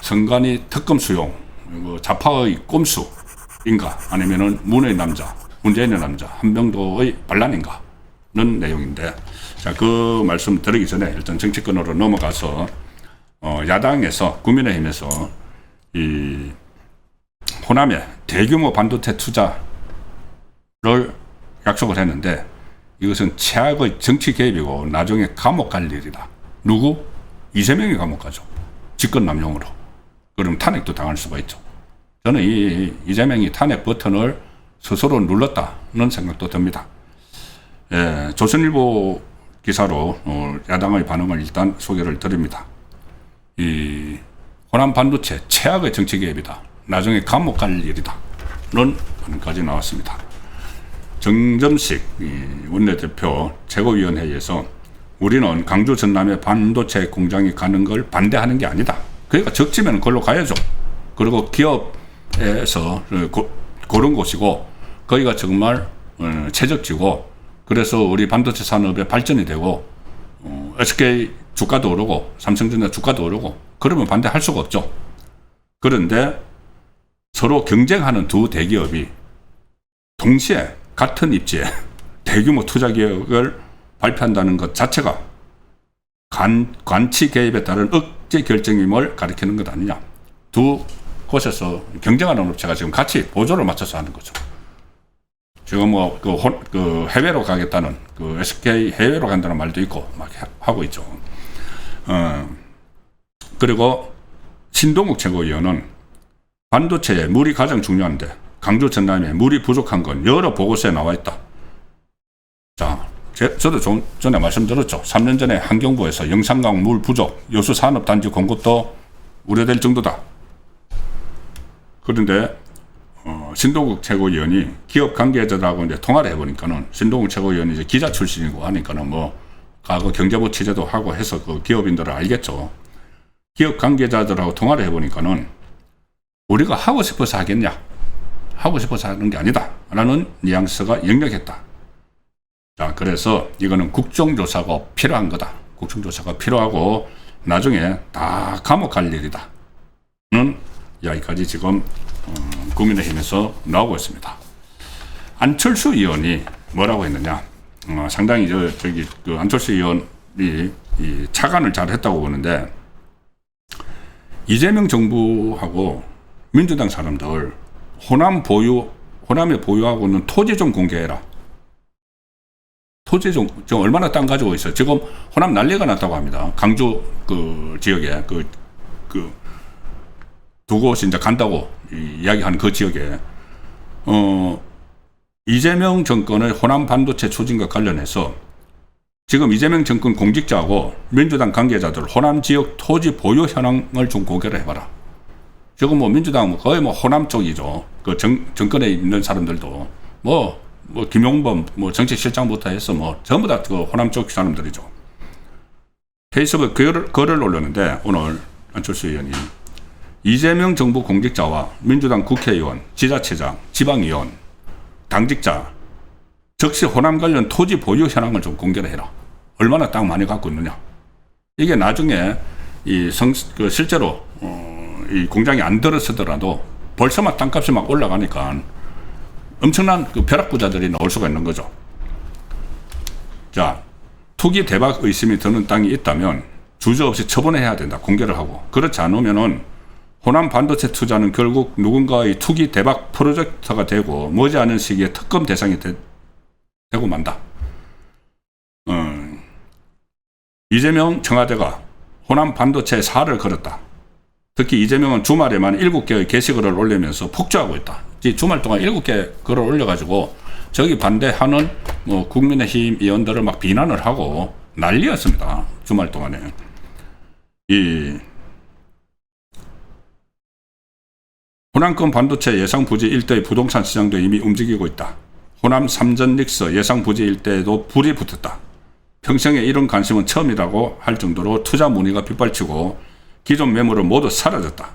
선관위 특검 수용, 좌파의 꼼수인가 아니면은 문의 남자, 문재인의 남자, 한병도의 반란인가는 내용인데, 자, 그 말씀 드리기 전에 일단 정치권으로 넘어가서 야당에서, 국민의힘에서 이 호남에 대규모 반도체 투자를 약속을 했는데, 이것은 최악의 정치 개입이고 나중에 감옥 갈 일이다. 누구? 이재명이 감옥 가죠. 직권 남용으로. 그럼 탄핵도 당할 수가 있죠. 저는 이재명이 탄핵 버튼을 스스로 눌렀다는 생각도 듭니다. 예, 조선일보 기사로 야당의 반응을 일단 소개를 드립니다. 이 호남 반도체 최악의 정치 개입이다. 나중에 감옥 갈 일이다. 는 반응까지 나왔습니다. 정점식 원내대표 최고위원회의에서 우리는 강주 전남에 반도체 공장이 가는 걸 반대하는 게 아니다. 그러니까 적지면 그걸로 가야죠. 그리고 기업에서 그런 곳이고 거기가 정말 최적지고, 그래서 우리 반도체 산업의 발전이 되고 SK 주가도 오르고 삼성전자 주가도 오르고, 그러면 반대할 수가 없죠. 그런데 서로 경쟁하는 두 대기업이 동시에 같은 입지에 대규모 투자 계획을 발표한다는 것 자체가 관치 개입에 따른 억제 결정임을 가리키는 것 아니냐. 두 곳에서 경쟁하는 업체가 지금 같이 보조를 맞춰서 하는 거죠. 지금 해외로 가겠다는, SK 해외로 간다는 말도 있고 막 하고 있죠. 그리고 신동욱 최고위원은 반도체에 물이 가장 중요한데 강주 전남에 물이 부족한 건 여러 보고서에 나와 있다. 자, 저도 전에 말씀드렸죠. 3년 전에 환경부에서 영산강 물 부족, 여수 산업단지 공급도 우려될 정도다. 그런데 신동욱 최고위원이 기업 관계자들하고 이제 통화를 해보니까는, 신동욱 최고위원이 이제 기자 출신이고 하니까는 과거 경제부 취재도 하고 해서 그 기업인들을 알겠죠. 기업 관계자들하고 통화를 해보니까는 우리가 하고 싶어서 하겠냐? 하고 싶어서 하는 게 아니다. 라는 뉘앙스가 역력했다. 자, 그래서 이거는 국정조사가 필요한 거다. 국정조사가 필요하고 나중에 다 감옥 갈 일이다. 는 이야기까지 지금 국민의힘에서 나오고 있습니다. 안철수 의원이 뭐라고 했느냐? 상당히 안철수 의원이 이 차관을 잘 했다고 보는데, 이재명 정부하고 민주당 사람들 호남에 보유하고 있는 토지 좀 공개해라. 토지 좀 얼마나 땅 가지고 있어요. 지금 호남 난리가 났다고 합니다. 강주 지역에 두 곳이 이제 간다고 이야기하는 그 지역에 이재명 정권의 호남 반도체 추진과 관련해서 지금 이재명 정권 공직자하고 민주당 관계자들 호남 지역 토지 보유 현황을 좀 공개를 해봐라. 지금 민주당 거의 호남 쪽이죠. 그 정권에 있는 사람들도 김용범 정책실장부터 해서 전부 다 그 호남 쪽 사람들이죠. 페이스북에 글을 올렸는데, 오늘 안철수 의원이 이재명 정부 공직자와 민주당 국회의원, 지자체장, 지방의원, 당직자 즉시 호남 관련 토지 보유 현황을 좀 공개를 해라. 얼마나 땅 많이 갖고 있느냐. 이게 나중에 실제로 이 공장이 안 들어서더라도 벌써만 땅값이 막 올라가니까 엄청난 벼락부자들이 나올 수가 있는 거죠. 자, 투기 대박 의심이 드는 땅이 있다면 주저없이 처분해야 된다. 공개를 하고. 그렇지 않으면은 호남 반도체 투자는 결국 누군가의 투기 대박 프로젝트가 되고 머지않은 시기에 특검 대상이 되고 만다. 이재명 청와대가 호남 반도체에 살을 걸었다. 특히 이재명은 주말에만 7개의 게시글을 올리면서 폭주하고 있다. 주말 동안 7개 글을 올려가지고 저기 반대하는 국민의힘 의원들을 막 비난을 하고 난리였습니다. 주말 동안에. 호남권 반도체 예상 부지 일대의 부동산 시장도 이미 움직이고 있다. 호남 삼전 릭스 예상 부지 일대에도 불이 붙었다. 평생에 이런 관심은 처음이라고 할 정도로 투자 문의가 빗발치고 기존 매물은 모두 사라졌다.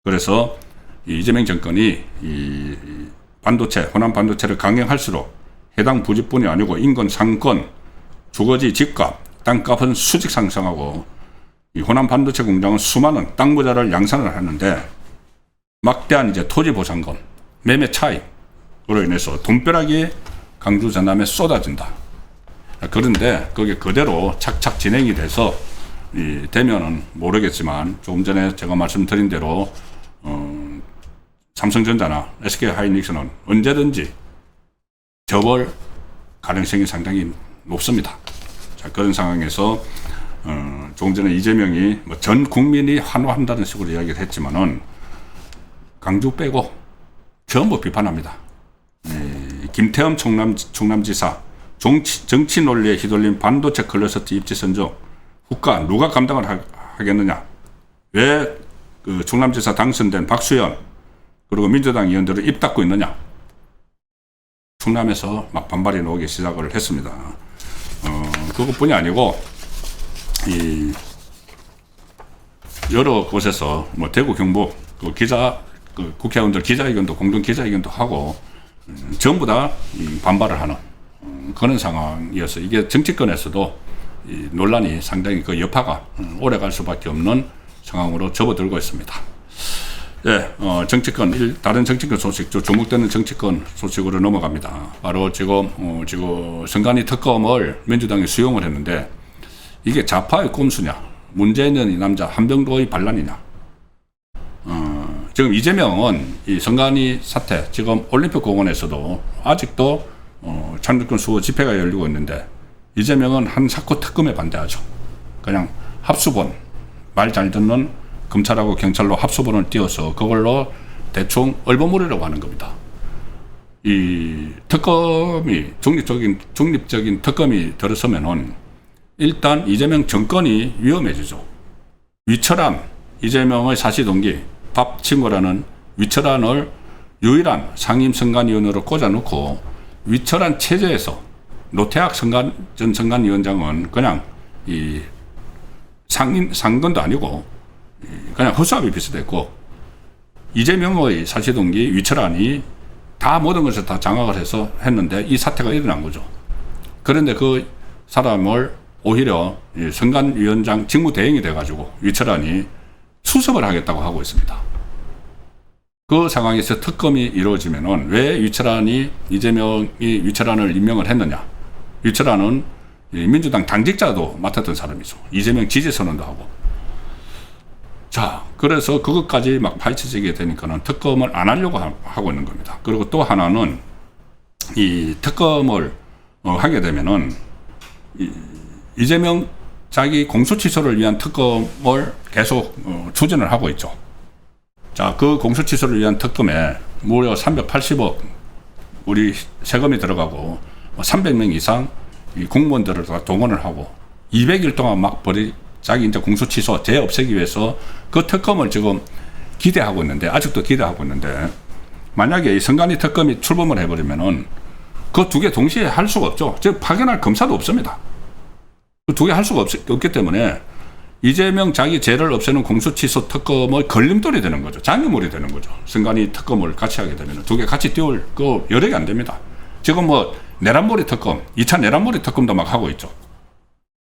그래서 이재명 정권이 이 반도체, 호남 반도체를 강행할수록 해당 부지뿐이 아니고 인근 상권, 주거지 집값, 땅값은 수직 상승하고 이 호남 반도체 공장은 수많은 땅 부자를 양산을 하는데 막대한 이제 토지 보상금, 매매 차익으로 인해서 돈벼락이 강주 전남에 쏟아진다. 그런데 그게 그대로 착착 진행이 돼서 되면은 모르겠지만 조금 전에 제가 말씀드린 대로 삼성전자나 SK하이닉스는 언제든지 접을 가능성이 상당히 높습니다. 자, 그런 상황에서 조금 전에 이재명이 뭐 전 국민이 환호한다는 식으로 이야기를 했지만은 강주 빼고 전부 비판합니다. 김태흠 충남지사 정치 논리에 휘둘린 반도체 클러스터 입지 선정 국가 누가 감당을 하겠느냐? 왜 그 충남지사 당선된 박수현 그리고 민주당 의원들은 입 닫고 있느냐? 충남에서 막 반발이 나오기 시작을 했습니다. 그것뿐이 아니고 여러 곳에서 뭐 대구 경북 그 국회의원들 기자회견도 공동 기자회견도 하고 전부 다 반발을 하는 그런 상황이어서 이게 정치권에서도 이 논란이 상당히 그 여파가 오래 갈 수밖에 없는 상황으로 접어들고 있습니다. 네, 다른 정치권 소식, 주목되는 정치권 소식으로 넘어갑니다. 바로 지금 선관위 특검을 민주당이 수용을 했는데 이게 좌파의 꼼수냐, 문재인의 남자 한병도의 반란이냐. 지금 이재명은 이 선관위 사태, 지금 올림픽 공원에서도 아직도 창조권 수호 집회가 열리고 있는데 이재명은 한 사코 특검에 반대하죠. 그냥 합수본, 말 잘 듣는 검찰하고 경찰로 합수본을 띄워서 그걸로 대충 얼버무리라고 하는 겁니다. 이 특검이 중립적인 특검이 들어서면은 일단 이재명 정권이 위험해지죠. 위철한 이재명의 사시동기 밥 친구라는 위철한을 유일한 상임선관위원으로 꽂아놓고 위철한 체제에서 노태학 전 선관위원장은 그냥 이 상근도 아니고 그냥 허수아비 비슷했고 이재명의 사시동기 위철한이 다 모든 것을 다 장악을 해서 했는데 이 사태가 일어난 거죠. 그런데 그 사람을 오히려 선관위원장 직무대행이 돼가지고 위철한이 수습을 하겠다고 하고 있습니다. 그 상황에서 특검이 이루어지면은 왜 이재명이 위철한을 임명을 했느냐? 위철한은 민주당 당직자도 맡았던 사람이죠. 이재명 지지 선언도 하고. 자, 그래서 그것까지 막 파헤쳐지게 되니까는 특검을 안 하려고 하고 있는 겁니다. 그리고 또 하나는 이 특검을 하게 되면은 이재명 자기 공소취소를 위한 특검을 계속 추진을 하고 있죠. 자, 그 공소취소를 위한 특검에 무려 380억 우리 세금이 들어가고 300명 이상 이 공무원들을 다 동원을 하고 200일 동안 막 자기 이제 공소취소 재없애기 위해서 그 특검을 지금 기대하고 있는데 아직도 기대하고 있는데 만약에 이 선관위 특검이 출범을 해버리면은 그 두 개 동시에 할 수가 없죠. 즉 파견할 검사도 없습니다. 그 두 개 할 수가 없기 때문에 이재명 자기 죄를 없애는 공소취소 특검의 걸림돌이 되는 거죠. 장애물이 되는 거죠. 선관위 특검을 같이 하게 되면 두 개 같이 띄울 그 여력이 안 됩니다. 지금 뭐 내란몰이 특검, 2차 내란몰이 특검도 막 하고 있죠.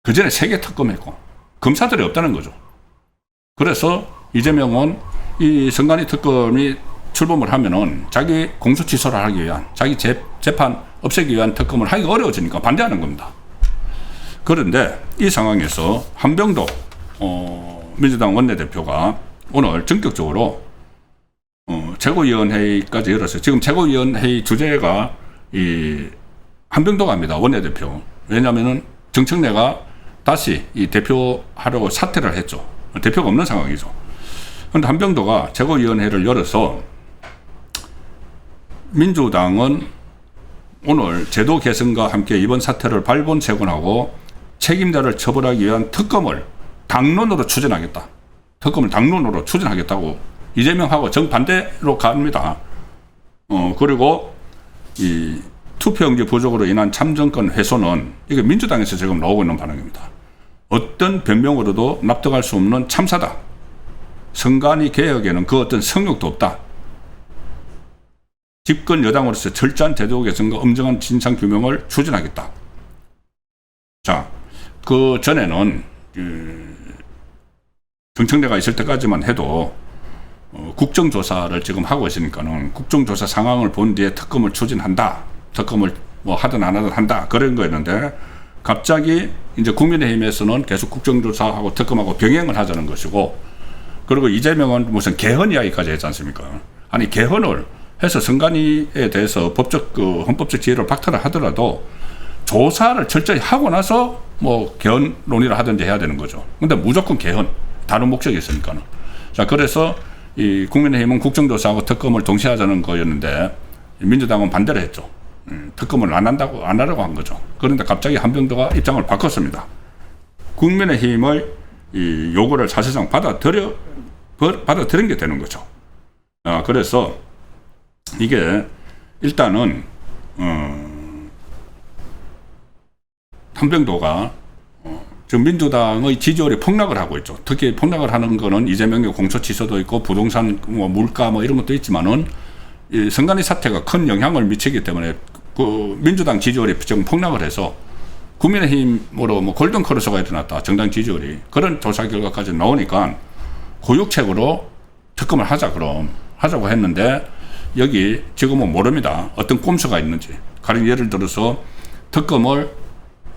그 전에 3개 특검했고 검사들이 없다는 거죠. 그래서 이재명은 이 선관위 특검이 출범을 하면은 자기 공소취소를 하기 위한 자기 재판 없애기 위한 특검을 하기가 어려워지니까 반대하는 겁니다. 그런데 이 상황에서 한병도 민주당 원내대표가 오늘 전격적으로 최고위원회의까지 열었어요. 지금 최고위원회의 주제가 이 한병도가 합니다. 원내대표. 왜냐하면은 정청래가 다시 이 대표하려고 사퇴를 했죠. 대표가 없는 상황이죠. 그런데 한병도가 최고위원회를 열어서 민주당은 오늘 제도 개선과 함께 이번 사태를 발본색원하고 책임자를 처벌하기 위한 특검을 당론으로 추진하겠다. 특검을 당론으로 추진하겠다고 이재명하고 정반대로 갑니다. 그리고 이 투표용지 부족으로 인한 참정권 훼손은 이게 민주당에서 지금 나오고 있는 반응입니다. 어떤 변명으로도 납득할 수 없는 참사다. 선관위 개혁에는 그 어떤 성욕도 없다. 집권 여당으로서 철저한 제도 개선과 엄정한 진상 규명을 추진하겠다. 자, 그 전에는 정청래가 있을 때까지만 해도 국정조사를 지금 하고 있으니까는 국정조사 상황을 본 뒤에 특검을 추진한다. 특검을 뭐 하든 안 하든 한다. 그런 거였는데 갑자기 이제 국민의힘에서는 계속 국정조사하고 특검하고 병행을 하자는 것이고, 그리고 이재명은 무슨 개헌 이야기까지 했지 않습니까? 아니, 개헌을 해서 선관위에 대해서 법적 헌법적 지혜를 박탈을 하더라도 조사를 철저히 하고 나서 뭐 개헌 논의를 하든지 해야 되는 거죠. 근데 무조건 개헌, 다른 목적이 있으니까는. 자, 그래서 이 국민의힘은 국정조사하고 특검을 동시에 하자는 거였는데 민주당은 반대를 했죠. 특검을 안 하려고 한 거죠. 그런데 갑자기 한병더가 입장을 바꿨습니다. 국민의힘의 이 요구를 사실상 받아들인 게 되는 거죠. 그래서 이게 일단은 한병도가 지금 민주당의 지지율이 폭락을 하고 있죠. 특히 폭락을 하는 거는 이재명의 공소 취소도 있고 부동산, 뭐 물가 뭐 이런 것도 있지만은 이 선관위 사태가 큰 영향을 미치기 때문에 그 민주당 지지율이 지금 폭락을 해서 국민의힘으로 뭐 골든 크로스가 일어났다. 정당 지지율이. 그런 조사 결과까지 나오니까 고육책으로 특검을 하자고 했는데 여기 지금은 모릅니다. 어떤 꼼수가 있는지. 가령 예를 들어서 특검을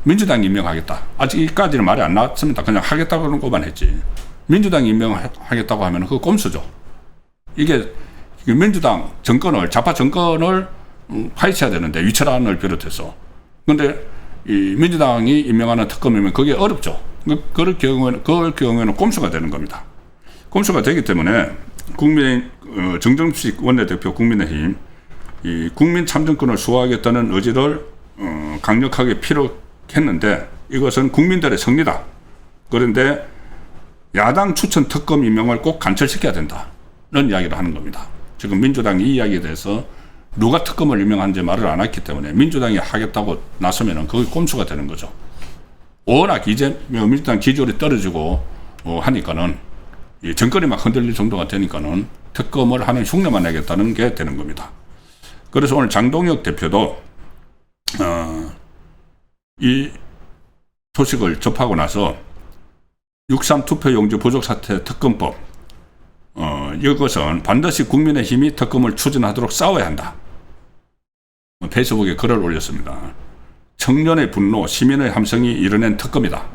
민주당이 임명하겠다. 아직까지는 말이 안 나왔습니다. 그냥 하겠다고 것만 했지. 민주당이 임명하겠다고 하면 그거 꼼수죠. 이게 민주당 정권을, 좌파 정권을 파헤쳐야 되는데, 위철안을 비롯해서. 그런데 이 민주당이 임명하는 특검이면 그게 어렵죠. 그럴 경우에는 꼼수가 되는 겁니다. 꼼수가 되기 때문에 정정식 원내대표 국민의힘 이 국민 참정권을 수호하겠다는 의지를 강력하게 피력했는데 이것은 국민들의 성리다. 그런데 야당 추천 특검 임명을 꼭 간철시켜야 된다는 이야기를 하는 겁니다. 지금 민주당이 이 이야기에 대해서 누가 특검을 임명하는지 말을 안 했기 때문에 민주당이 하겠다고 나서면은 그게 꼼수가 되는 거죠. 워낙 민주당 지지율이 떨어지고 하니까는 이 정권이 막 흔들릴 정도가 되니까는 특검을 하는 흉내만 내겠다는 게 되는 겁니다. 그래서 오늘 장동혁 대표도 이 소식을 접하고 나서 6.3 투표용지 부족 사태 특검법 이것은 반드시 국민의힘이 특검을 추진하도록 싸워야 한다. 페이스북에 글을 올렸습니다. 청년의 분노, 시민의 함성이 이뤄낸 특검이다.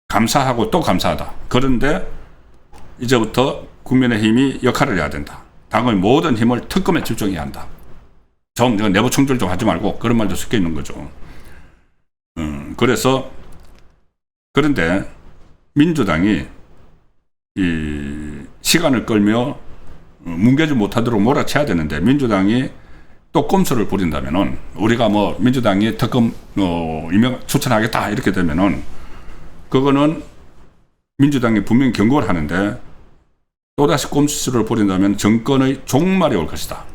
감사하고 또 감사하다. 그런데 이제부터 국민의힘이 역할을 해야 된다. 당의 모든 힘을 특검에 집중해야 한다. 좀 내부 총질 좀 하지 말고 그런 말도 섞여 있는 거죠. 그런데 민주당이 이 시간을 끌며 뭉개지 못하도록 몰아쳐야 되는데 민주당이 또 꼼수를 부린다면은 우리가 뭐 민주당이 특검 임명 추천하겠다 이렇게 되면은 그거는 민주당이 분명히 경고를 하는데 또다시 꼼수를 부린다면 정권의 종말이 올 것이다.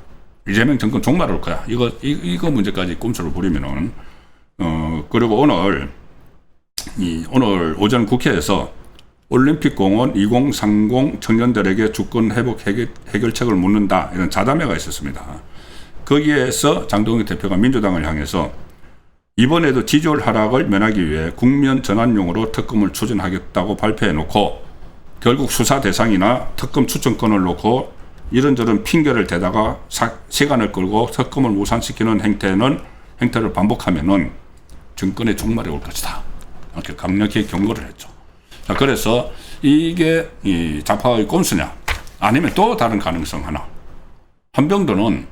이재명 정권 종말이 올 거야. 이거 문제까지 꼼수를 부리면은 그리고 오늘 오전 국회에서 올림픽공원 2030 청년들에게 주권 회복 해결책을 묻는다. 이런 자담회가 있었습니다. 거기에서 장동혁 대표가 민주당을 향해서 이번에도 지지율 하락을 면하기 위해 국면 전환용으로 특검을 추진하겠다고 발표해놓고 결국 수사 대상이나 특검 추천권을 놓고 이런저런 핑계를 대다가 시간을 끌고 특검을 무산시키는 행태를 반복하면은 정권의 종말이 올 것이다. 이렇게 강력히 경고를 했죠. 자, 그래서 이게 이 좌파의 꼼수냐 아니면 또 다른 가능성 하나. 한병도는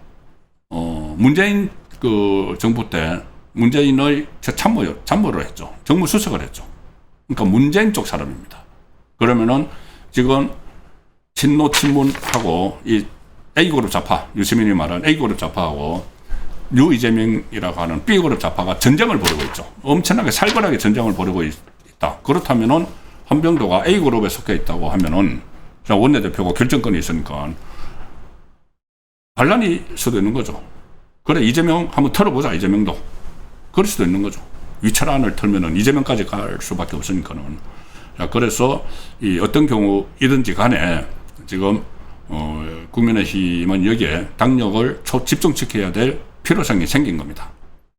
문재인 그 정부 때 문재인의 참모를 했죠. 정무수석을 했죠. 그러니까 문재인 쪽 사람입니다. 그러면은 지금 친노 친문하고 이 A그룹 좌파, 유시민이 말하는 A그룹 좌파하고 류이재명이라고 하는 B그룹 좌파가 전쟁을 벌이고 있죠. 엄청나게 살벌하게 전쟁을 벌이고 있다. 그렇다면은 한병도가 A그룹에 속해 있다고 하면은 원내대표고 결정권이 있으니까 반란일 수도 있는 거죠. 그래, 이재명 한번 털어보자, 이재명도. 그럴 수도 있는 거죠. 위철안을 털면은 이재명까지 갈 수밖에 없으니까는. 자, 그래서 이 어떤 경우이든지 간에 지금 국민의힘은 여기에 당력을 집중시켜야 될 필요성이 생긴 겁니다.